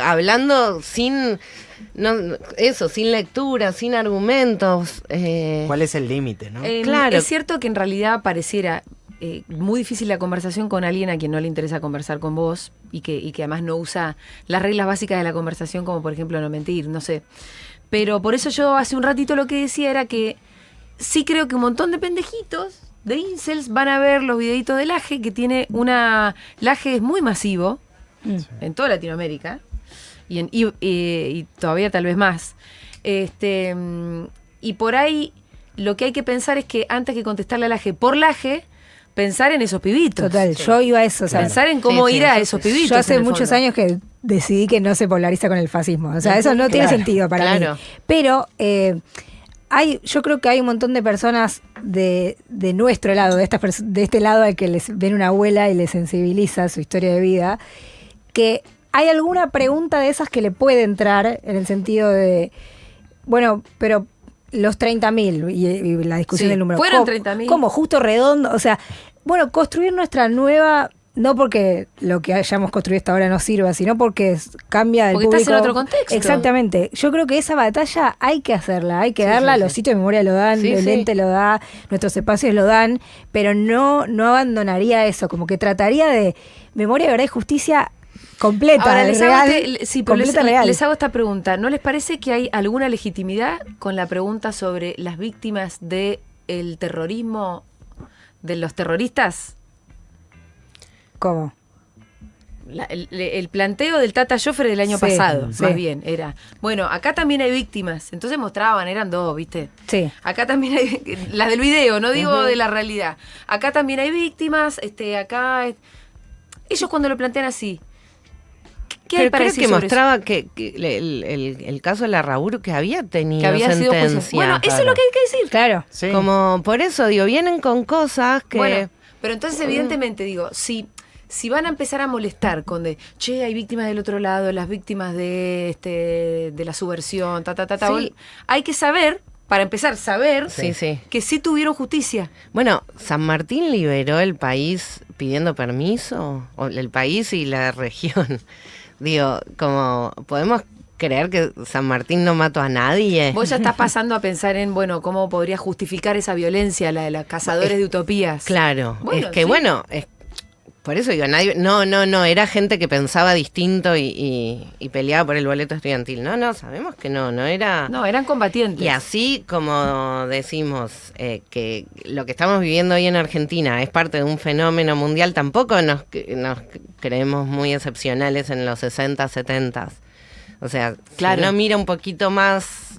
hablando sin lectura, sin argumentos. ¿Cuál es el límite, no? Claro. Es cierto que en realidad pareciera muy difícil la conversación con alguien a quien no le interesa conversar con vos y que además no usa las reglas básicas de la conversación, como por ejemplo no mentir, no sé. Pero por eso yo hace un ratito lo que decía era que sí creo que un montón de pendejitos de incels van a ver los videitos de Laje, que tiene Laje es muy masivo en toda Latinoamérica y todavía tal vez más. Y por ahí lo que hay que pensar es que antes que contestarle a Laje por Laje, pensar en esos pibitos. Total, yo iba a eso. O sea, Pensar en cómo ir a esos pibitos. yo hace en el muchos fondo. años que decidí que no se polariza con el fascismo. O sea, eso no tiene sentido para mí. Pero yo creo que hay un montón de personas de nuestro lado, de este lado al que les ven una abuela y les sensibiliza su historia de vida, que hay alguna pregunta de esas que le puede entrar en el sentido de, bueno, pero los 30.000 y la discusión del número. Fueron 30.000. ¿Cómo? Justo redondo. O sea, bueno, construir nuestra nueva... No porque lo que hayamos construido hasta ahora no sirva, sino porque cambia el porque público. estás en otro contexto. Exactamente. Yo creo que esa batalla hay que hacerla, hay que darla. Los sitios de memoria lo dan, el ente lo da, nuestros espacios lo dan, pero no abandonaría eso. Como que trataría de memoria, verdad y justicia completa, Ahora, real. real. Les hago esta pregunta. ¿No les parece que hay alguna legitimidad con la pregunta sobre las víctimas del terrorismo, de los terroristas? ¿Cómo? El planteo del Tata Joffre del año pasado, más bien, era, bueno, acá también hay víctimas. Entonces mostraban, eran dos, ¿viste? Sí. Acá también hay, las del video, no digo de la realidad. Acá también hay víctimas, ellos cuando lo plantean así, ¿qué hay para creo decir que sobre mostraba que el caso de Larraburu que había tenido que había sido sentencia. bueno, eso es lo que hay que decir. Claro. Sí. Como por eso, digo, vienen con cosas que... Bueno, pero entonces evidentemente digo, si van a empezar a molestar con hay víctimas del otro lado, las víctimas de la subversión, Sí. hay que saber, para empezar, Sí. que sí tuvieron justicia. Bueno, San Martín liberó el país pidiendo permiso, o el país y la región. Digo, como podemos creer que San Martín no mató a nadie. Vos ya estás pasando a pensar en, bueno, cómo podría justificar esa violencia, la de los cazadores de utopías. Claro, Bueno, es que sí. bueno, por eso digo, nadie, no, era gente que pensaba distinto y peleaba por el boleto estudiantil. No, sabemos que no era... No, eran combatientes. Y así como decimos que lo que estamos viviendo hoy en Argentina es parte de un fenómeno mundial, tampoco nos creemos muy excepcionales en los 60, 70. O sea, Claro. si uno mira un poquito más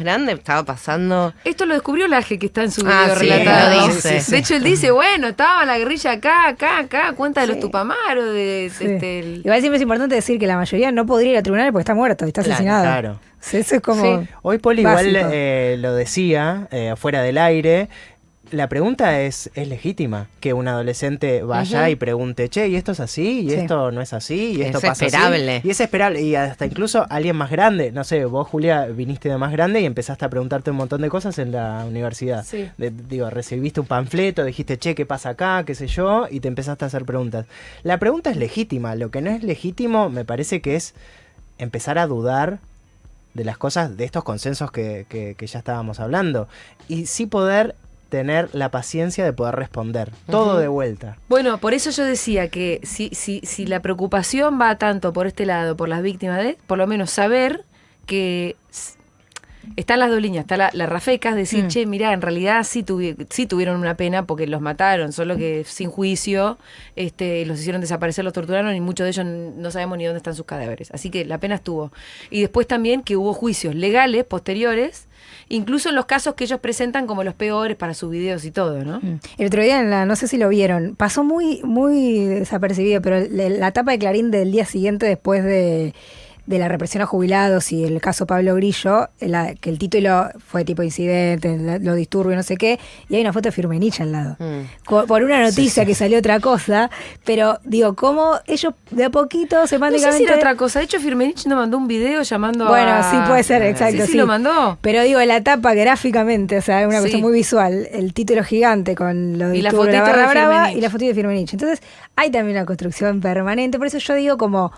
grande, estaba pasando... Esto lo descubrió Laje, que está en su Ah, video sí, relatado. lo dice. De hecho, él dice, bueno, estaba la guerrilla acá, cuenta de los Tupamaros, Sí. Igual siempre es importante decir que la mayoría no podría ir a tribunales porque está muerto, está Claro, asesinado. claro. Sí, eso es como... Sí. Hoy Poli igual básico. lo decía, fuera del aire. La pregunta es legítima, que un adolescente vaya y pregunte, che, ¿y esto es así? ¿Y Sí. esto no es así? ¿Y Es esto pasa esperable. así? Y es esperable. Y hasta incluso alguien más grande, no sé, vos, Julia, viniste de más grande y empezaste a preguntarte un montón de cosas en la universidad. Sí. Recibiste un panfleto, dijiste, che, ¿qué pasa acá? ¿Qué sé yo? Y te empezaste a hacer preguntas. La pregunta es legítima. Lo que no es legítimo me parece que es empezar a dudar de las cosas, de estos consensos que ya estábamos hablando. Y sí poder tener la paciencia de poder responder. Todo de vuelta. Bueno, por eso yo decía que si la preocupación va tanto por este lado, por las víctimas por lo menos saber que están las dos líneas, está la rafeca, es decir, che, mirá, en realidad sí tuvieron una pena porque los mataron, solo que sin juicio los hicieron desaparecer, los torturaron y muchos de ellos no sabemos ni dónde están sus cadáveres. Así que la pena estuvo. Y después también que hubo juicios legales posteriores, incluso en los casos que ellos presentan como los peores para sus videos y todo, ¿no? El otro día, no sé si lo vieron, pasó muy, muy desapercibido, pero la tapa de Clarín del día siguiente después de la represión a jubilados y el caso Pablo Grillo, que el título fue tipo incidente, lo disturbio, no sé qué, y hay una foto de Firmenich al lado. Por una noticia que salió otra cosa, pero digo, cómo ellos de a poquito semánticamente... No sé si era otra cosa, de hecho Firmenich nos mandó un video llamando bueno, sí puede ser, exacto. Sí, lo mandó. Pero digo, la tapa gráficamente, o sea, es una cuestión muy visual, el título gigante con lo de y la fotito la barra de brava y la fotito de Firmenich. Entonces, hay también una construcción permanente, por eso yo digo como...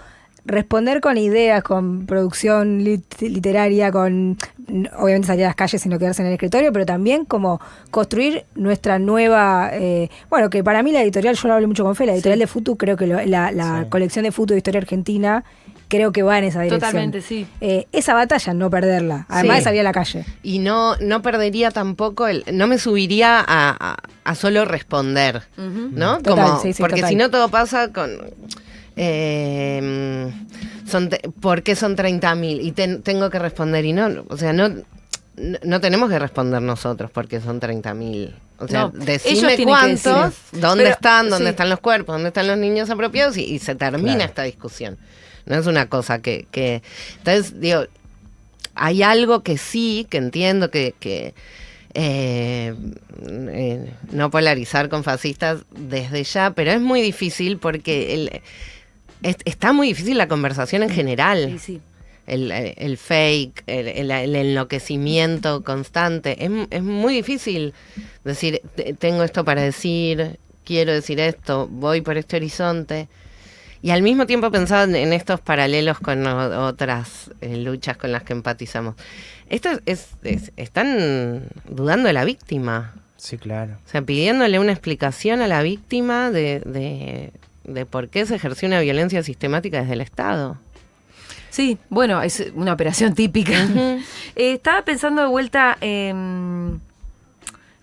responder con ideas, con producción literaria, con obviamente salir a las calles y no quedarse en el escritorio, pero también como construir nuestra nueva, bueno, que para mí la editorial, yo lo hablo mucho con Fe, la editorial de Futu, creo que la colección de Futu de Historia Argentina, creo que va en esa dirección. Totalmente, sí. Esa batalla, no perderla, además de salir a la calle. Y no perdería tampoco, no me subiría a solo responder, ¿no? Total, como, porque total. si no todo pasa con... ¿por qué son 30.000? Y tengo que responder y no, o sea, no tenemos que responder nosotros porque son 30.000. O sea, No, decime ellos cuántos, dónde pero, están los cuerpos, dónde están los niños apropiados y se termina esta discusión. No es una cosa que... Entonces, digo, hay algo que sí, que entiendo que no polarizar con fascistas desde ya, pero es muy difícil porque está muy difícil la conversación en general. Sí, sí. El fake, el enloquecimiento constante. Es muy difícil decir, tengo esto para decir, quiero decir esto, voy por este horizonte. Y al mismo tiempo pensaba en estos paralelos con otras luchas con las que empatizamos. Esto están dudando de la víctima. Sí, claro. O sea, pidiéndole una explicación a la víctima de por qué se ejerció una violencia sistemática desde el Estado. Sí, bueno, es una operación típica. Estaba pensando de vuelta en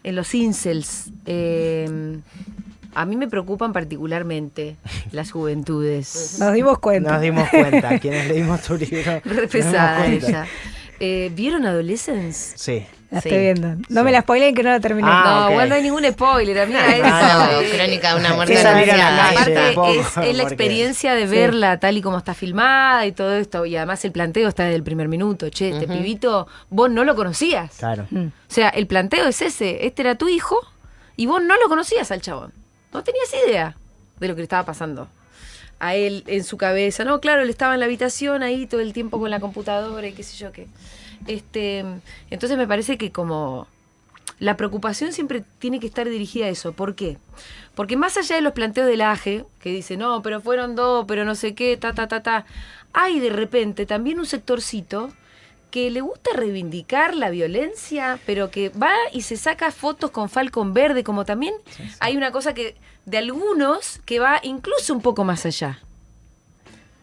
los incels. A mí me preocupan particularmente las juventudes. Nos dimos cuenta. Quienes leímos tu libro. Re pesada ella. ¿Vieron Adolescence? Sí. La estoy viendo. No me la spoileen que no la terminé. No, ok. igual no hay ningún spoiler, amiga. Crónica de una muerte Sí, salir a la calle. Aparte tampoco, es la porque- experiencia de verla tal y como está filmada y todo esto. Y además el planteo está desde el primer minuto. Che, este pibito, vos no lo conocías. Claro. O sea, el planteo es ese. Este era tu hijo y vos no lo conocías al chabón. No tenías idea de lo que le estaba pasando a él en su cabeza. No, claro, él estaba en la habitación ahí todo el tiempo con la computadora y qué sé yo qué. Entonces me parece que como la preocupación siempre tiene que estar dirigida a eso. ¿Por qué? Porque más allá de los planteos del AGE, que dice, no, pero fueron dos, pero no sé qué, hay de repente también un sectorcito que le gusta reivindicar la violencia, pero que va y se saca fotos con Falcon Verde, como también hay una cosa que de algunos que va incluso un poco más allá.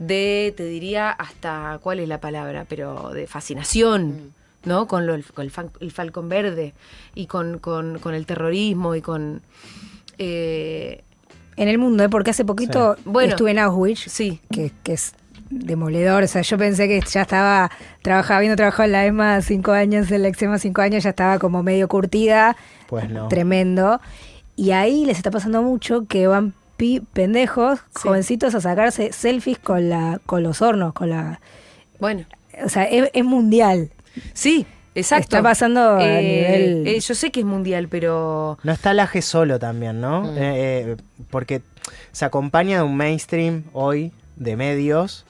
Te diría hasta, ¿cuál es la palabra? Pero de fascinación, ¿no? Con el Falcon Verde y con el terrorismo y con... En el mundo, porque hace poquito Bueno, estuve en Auschwitz, Sí. que es demoledor. O sea, yo pensé que ya estaba habiendo trabajado en la ESMA 5 años, en la EXEMA 5 años, ya estaba como medio curtida. Pues no. Tremendo. Y ahí les está pasando mucho que van pendejos, jovencitos, a sacarse selfies con los hornos, Bueno, o sea, es mundial. sí, exacto. Está pasando a nivel... yo sé que es mundial, pero... No está el AGE solo también, ¿no? Porque se acompaña de un mainstream hoy de medios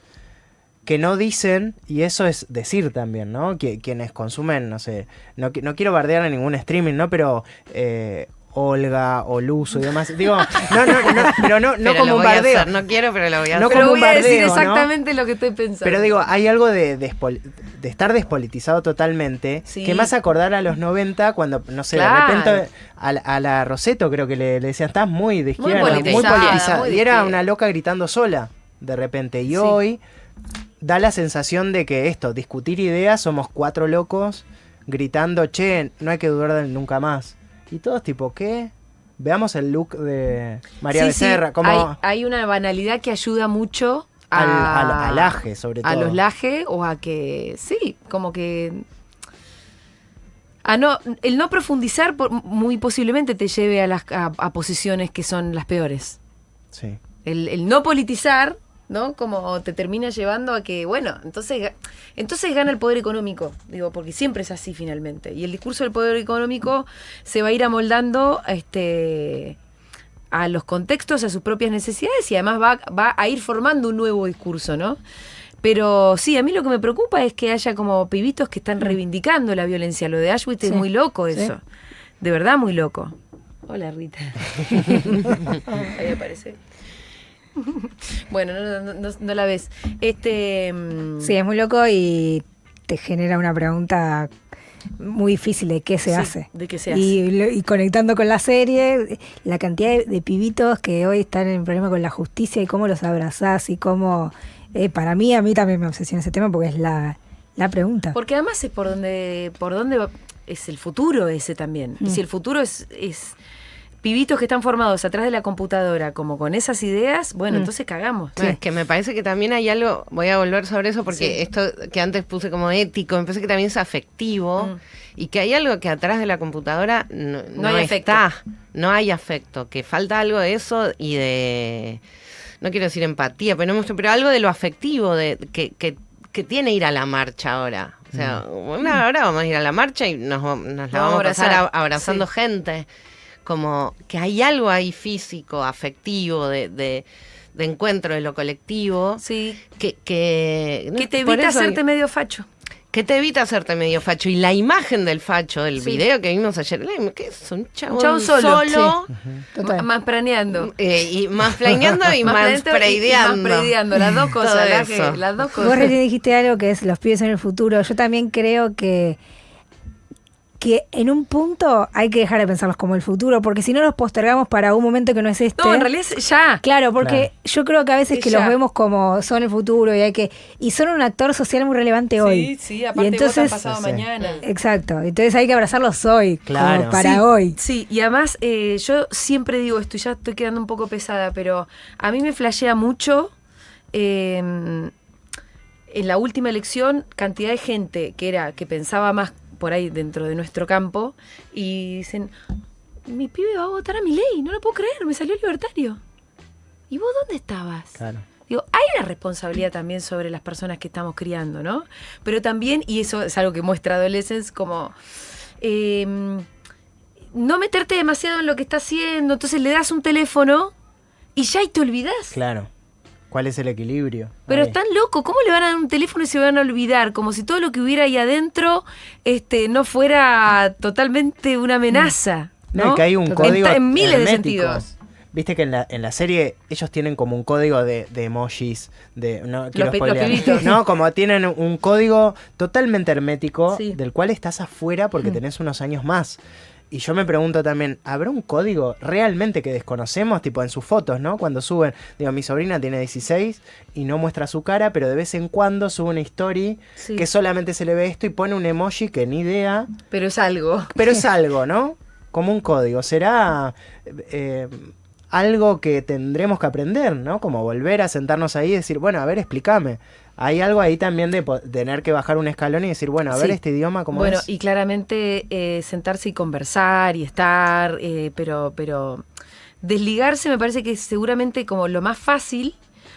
que no dicen, y eso es decir también, ¿no? Que quienes consumen, no sé, no quiero bardear a ningún streaming, ¿no? Pero Olga, Oluso y demás. Digo, pero no Pero como lo un voy a bardeo. hacer, no quiero, pero lo voy a No hacer. Pero como voy un a decir bardeo, ¿no? exactamente lo que estoy pensando. Pero digo, hay algo de estar despolitizado totalmente, Sí. que más acordar a los 90 cuando, no sé, Claro. de repente a la Rosetto creo que le decían, estás muy de Muy izquierda, politizada, muy de y era izquierda. una loca gritando sola, de repente. Y Sí. hoy da la sensación de que discutir ideas, somos 4 locos gritando, che, no hay que dudar de él nunca más. Y todos tipo, ¿qué? Veamos el look de María Becerra. Como hay una banalidad que ayuda mucho al aje, sobre todo. A los laje o a que, sí, como que... el no profundizar muy posiblemente te lleve a posiciones que son las peores. Sí. El no politizar, ¿no? Como te termina llevando a que, bueno, entonces gana el poder económico, digo, porque siempre es así finalmente. Y el discurso del poder económico se va a ir amoldando a los contextos, a sus propias necesidades y además va a ir formando un nuevo discurso, ¿no? Pero sí, a mí lo que me preocupa es que haya como pibitos que están reivindicando la violencia. Lo de Auschwitz es muy loco eso. Sí. De verdad muy loco. Hola, Rita. Ahí aparece. Bueno, no la ves. Sí, es muy loco y te genera una pregunta muy difícil de qué se hace. De qué se hace. Y conectando con la serie, la cantidad de pibitos que hoy están en problema con la justicia y cómo los abrazás y cómo... a mí también me obsesiona ese tema porque es la pregunta. Porque además es por dónde es el futuro ese también. Y si el futuro es pibitos que están formados atrás de la computadora como con esas ideas, bueno, entonces cagamos. Sí. Es que me parece que también hay algo, voy a volver sobre eso porque esto que antes puse como ético, me parece que también es afectivo y que hay algo que atrás de la computadora no hay afecto. No hay afecto, que falta algo de eso y de... No quiero decir empatía, pero algo de lo afectivo que tiene ir a la marcha ahora. O sea, ahora vamos a ir a la marcha y nos la vamos a pasar abrazando gente. Como que hay algo ahí físico, afectivo, de encuentro de lo colectivo. Sí. Que te evita hacerte medio facho. Que te evita hacerte medio facho. Y la imagen del facho, el video que vimos ayer, que es un chabón solo. Sí. Más planeando. Y más planeando y más preideando. Las dos cosas. Las dos cosas. Vos recién dijiste algo que es los pibes en el futuro. Yo también creo que en un punto hay que dejar de pensarlos como el futuro, porque si no los postergamos para un momento que no es este. No, en realidad es ya. Claro, porque yo creo que a veces que los vemos como son el futuro y son un actor social muy relevante hoy. Sí, aparte y entonces, votan pasado mañana. Exacto, entonces hay que abrazarlos hoy, claro, como para hoy. Sí, y además yo siempre digo esto, y ya estoy quedando un poco pesada, pero a mí me flashea mucho en la última elección cantidad de gente que pensaba más por ahí dentro de nuestro campo y dicen, mi pibe va a votar a Milei, no lo puedo creer, me salió libertario. ¿Y vos dónde estabas? Claro. Digo, hay una responsabilidad también sobre las personas que estamos criando, ¿no? Pero también, y eso es algo que muestra Adolescence, como no meterte demasiado en lo que está haciendo, entonces le das un teléfono y ya te olvidás. Claro. ¿Cuál es el equilibrio? Pero están locos, ¿cómo le van a dar un teléfono y se van a olvidar? Como si todo lo que hubiera ahí adentro no fuera totalmente una amenaza, ¿no? Y que hay un código en miles de hermético. sentidos. Viste que en la serie ellos tienen como un código de emojis, no quiero Los spoilear. pibitos. No, como tienen un código totalmente hermético Sí. del cual estás afuera porque tenés unos años más. Y yo me pregunto también, ¿habrá un código realmente que desconocemos? Tipo en sus fotos, ¿no? Cuando suben, digo, mi sobrina tiene 16 y no muestra su cara, pero de vez en cuando sube una story que solamente se le ve esto y pone un emoji que ni idea. Pero es algo. Pero es algo, ¿no? Como un código. ¿Será algo que tendremos que aprender, ¿no? Como volver a sentarnos ahí y decir, bueno, a ver, explícame. Hay algo ahí también de tener que bajar un escalón y decir, bueno, a ver este idioma cómo es. Bueno, y claramente sentarse y conversar y estar, pero desligarse me parece que es seguramente como lo más fácil,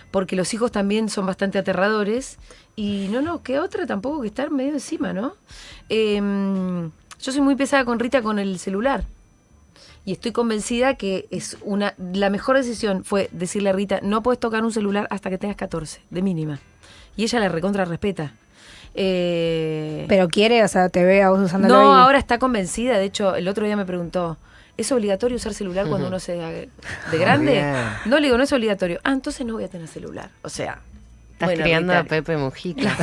porque los hijos también son bastante aterradores. Y no, ¿qué otra? Tampoco que estar medio encima, ¿no? Yo soy muy pesada con Rita con el celular. Y estoy convencida que la mejor decisión fue decirle a Rita, no puedes tocar un celular hasta que tengas 14, de mínima. Y ella la recontra respeta. Pero quiere, o sea, te ve a vos usándolo. No, ahora está convencida. De hecho, el otro día me preguntó, ¿es obligatorio usar celular cuando uno se de grande? Bien. No, le digo, no es obligatorio. Ah, entonces no voy a tener celular. O sea, Estás Bueno, criando Rita. a Pepe Mujica.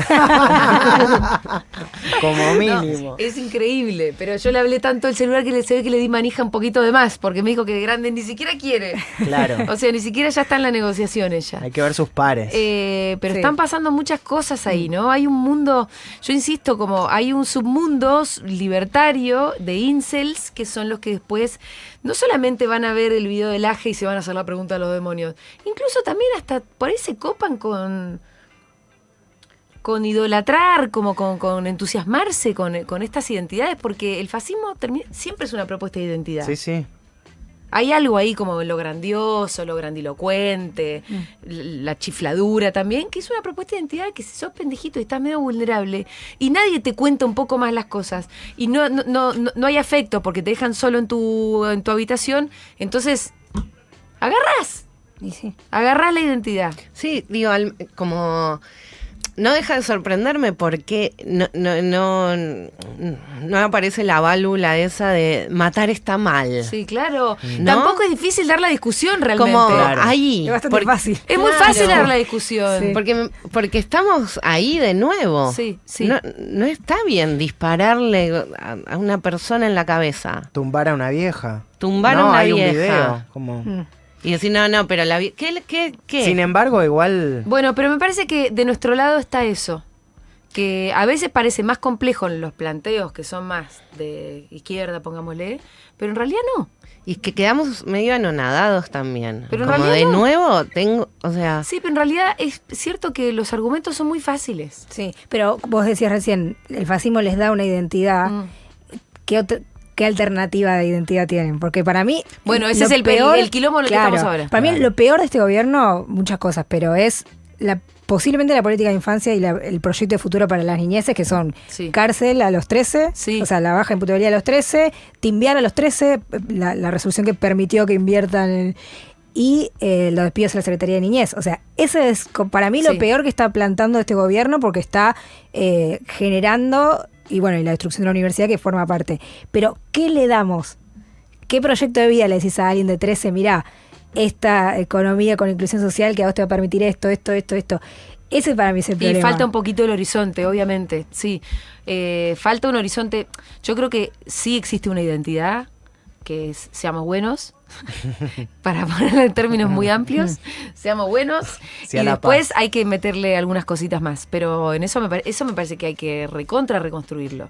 Como No, mínimo. es increíble, pero yo le hablé tanto del celular que se ve que le di manija un poquito de más, porque me dijo que de grande ni siquiera quiere. Claro. O sea, ni siquiera ya está en la negociación ella. Hay que ver sus pares. Pero Sí. están pasando muchas cosas ahí, ¿no? Hay un mundo, yo insisto, como hay un submundo libertario de incels que son los que después no solamente van a ver el video del Aje y se van a hacer la pregunta a los demonios, incluso también hasta por ahí se copan con idolatrar, como con entusiasmarse con estas identidades, porque el fascismo siempre es una propuesta de identidad. Sí, sí. Hay algo ahí como lo grandioso, lo grandilocuente, la chifladura también, que es una propuesta de identidad que si sos pendejito y estás medio vulnerable y nadie te cuenta un poco más las cosas y no hay afecto porque te dejan solo en tu habitación, entonces agarrás Y sí. la identidad. Sí, digo, como no deja de sorprenderme porque no aparece la válvula esa de matar está mal. Sí, claro. ¿No? Tampoco es difícil dar la discusión realmente. Como Claro. ahí. Es bastante fácil. Es muy Claro. fácil dar la discusión. Sí. Porque estamos ahí de nuevo. Sí, sí. No está bien dispararle a una persona en la cabeza. Tumbar a una vieja. Tumbar a no, una hay vieja. un video. Como... Y decir, no, pero la ¿Qué? Sin embargo, igual... Bueno, pero me parece que de nuestro lado está eso. Que a veces parece más complejo en los planteos que son más de izquierda, pongámosle, pero en realidad no. Y que quedamos medio anonadados también. Pero en como realidad de no. nuevo, o sea... Sí, pero en realidad es cierto que los argumentos son muy fáciles. Sí, pero vos decías recién, el fascismo les da una identidad. Mm. ¿Qué alternativa de identidad tienen? Porque para mí... Bueno, ese lo es el quilombo en el que estamos ahora. Para mí Claro. lo peor de este gobierno, muchas cosas, pero es posiblemente la política de infancia y el proyecto de futuro para las niñeces, que son Sí. cárcel a los 13, Sí. o sea, la baja imputabilidad a los 13, timbiar a los 13, la resolución que permitió que inviertan y los despidos a la Secretaría de Niñez. O sea, ese es para mí lo Sí. peor que está plantando este gobierno porque está generando, y bueno, y la destrucción de la universidad que forma parte. Pero, ¿qué le damos? ¿Qué proyecto de vida le decís a alguien de 13? Mirá, esta economía con inclusión social que a vos te va a permitir esto. Ese para mí es el Y problema. falta un poquito el horizonte, obviamente, sí. Falta un horizonte. Yo creo que sí existe una identidad, que es seamos buenos, para ponerlo en términos muy amplios, seamos buenos, Sí, y a la después paz. hay que meterle algunas cositas más. Pero en eso eso me parece que hay que reconstruirlo.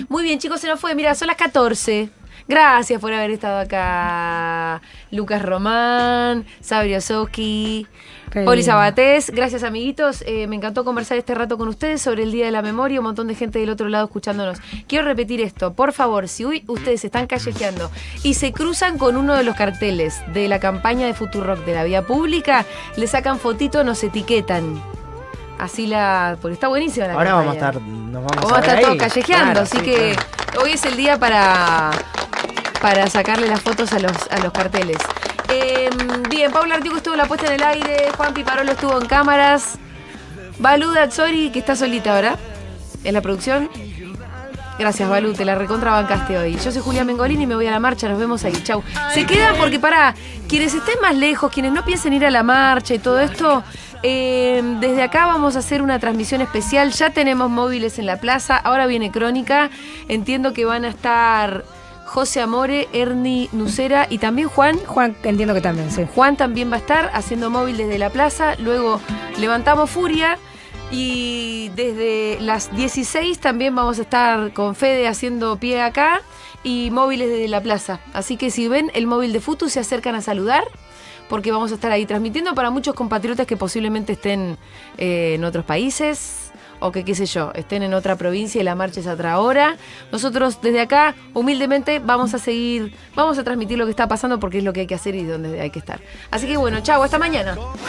Muy bien, chicos, se nos fue. Mira, son las 14. Gracias por haber estado acá. Lucas Román, Sabri Osoki, Qué Poli lindo. Sabatés. Gracias, amiguitos. Me encantó conversar este rato con ustedes sobre el Día de la Memoria. Un montón de gente del otro lado escuchándonos. Quiero repetir esto. Por favor, si hoy ustedes están callejeando y se cruzan con uno de los carteles de la campaña de Futurock de la vía pública, le sacan fotito, nos etiquetan. Así porque está buenísima la Ahora campaña. nos vamos Vamos a ver estar ahí. todos callejeando, Claro, así sí, que claro. hoy es el día para sacarle las fotos a los carteles. Bien, Paula Artiuco estuvo en la puesta en el aire, Juan Piparolo estuvo en cámaras, Balú Dazzori, que está solita ahora, en la producción. Gracias, Balú, te la recontrabancaste hoy. Yo soy Julia Mengolini y me voy a la marcha, nos vemos ahí, chau. Se queda porque para quienes estén más lejos, quienes no piensen ir a la marcha y todo esto, desde acá vamos a hacer una transmisión especial. Ya tenemos móviles en la plaza, ahora viene Crónica. Entiendo que van a estar José Amore, Ernie Nucera y también Juan. Juan, entiendo que también, sí. Juan también va a estar haciendo móvil desde la plaza. Luego levantamos Furia. Y desde las 16 también vamos a estar con Fede haciendo pie acá y móviles desde la plaza. Así que si ven el móvil de Futu, se acercan a saludar porque vamos a estar ahí transmitiendo para muchos compatriotas que posiblemente estén en otros países o que, qué sé yo, estén en otra provincia y la marcha es a otra hora. Nosotros desde acá, humildemente, vamos a transmitir lo que está pasando porque es lo que hay que hacer y donde hay que estar. Así que bueno, chau, hasta mañana.